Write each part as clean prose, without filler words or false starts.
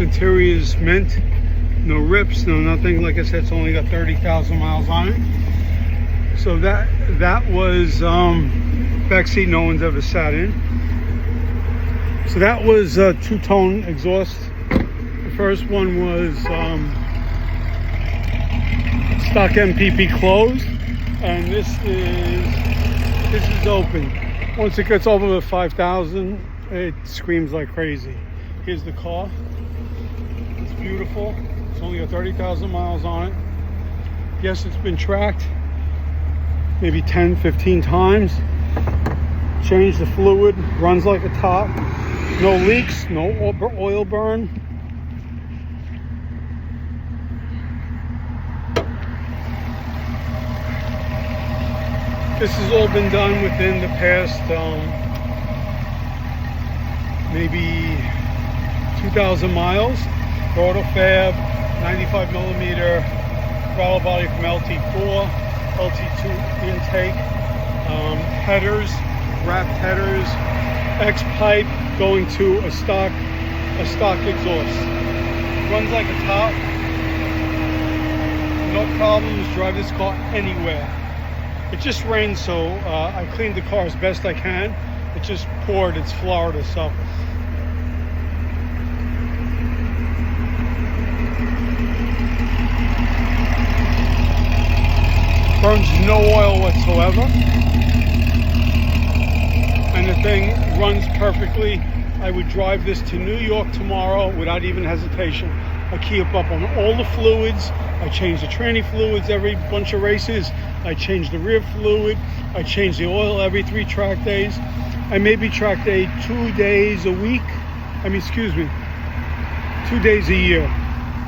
Interior is mint, no rips, no nothing. Like I said, it's only got 30,000 miles on it. So that was back seat no one's ever sat in. So that was two-tone exhaust. The first one was stock MPP closed, and this is open. Once it gets over the 5,000, it screams like crazy. Here's the car. It's beautiful. It's only got 30,000 miles on it. Yes, it's been tracked maybe 10, 15 times. Changed the fluid, runs like a top. No leaks, no oil burn. This has all been done within the past maybe 2,000 miles. Rotofab, 95 millimeter throttle body from LT4, LT2 intake, headers, wrapped headers, X pipe going to a stock exhaust. Runs like a top. No problems. Drive this car anywhere. It just rained, so I cleaned the car as best I can. It just poured. It's Florida, so. Burns no oil whatsoever. And the thing runs perfectly. I would drive this to New York tomorrow without even hesitation. I keep up on all the fluids. I change the tranny fluids every bunch of races. I change the rear fluid. I change the oil every 3 track days. I maybe track day 2 days a week. 2 days a year,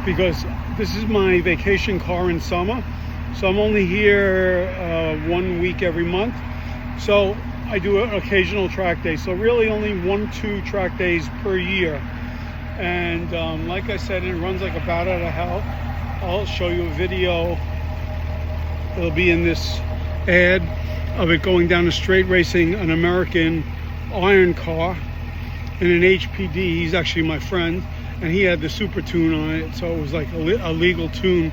because this is my vacation car in summer. So I'm only here 1 week every month. So I do an occasional track day. So really only 1-2 track days per year. And like I said, it runs like a bat out of hell. I'll show you a video. It'll be in this ad of it going down the straight racing an American iron car in an HPD. He's actually my friend, and he had the super tune on it, so it was like a legal tune.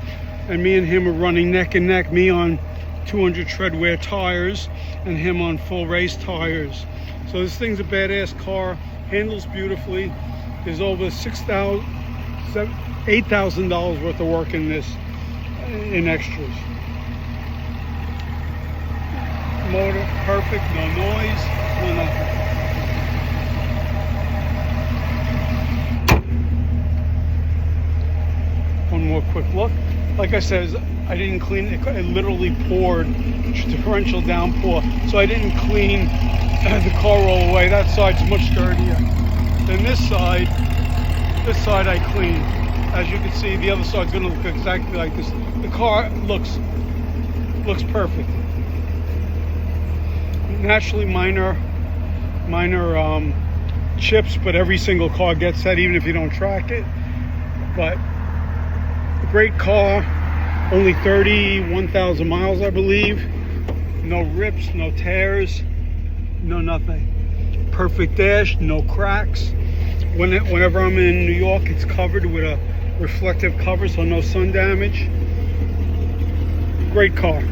And me and him were running neck and neck, me on 200 treadwear tires and him on full race tires. So this thing's a badass car, handles beautifully. There's over $8,000 worth of work in this, in extras. Motor perfect, no noise, no nothing. One more quick look. Like I said, I didn't clean it. It literally poured, torrential downpour. So I didn't clean the car all the way. That side's much dirtier than this side. This side I cleaned. As you can see, the other side's gonna look exactly like this. The car looks perfect. Naturally minor chips, but every single car gets that, even if you don't track it. But great car, only 31,000 miles, I believe. No rips, no tears, no nothing. Perfect dash, no cracks. Whenever I'm in New York, it's covered with a reflective cover, so no sun damage. Great car.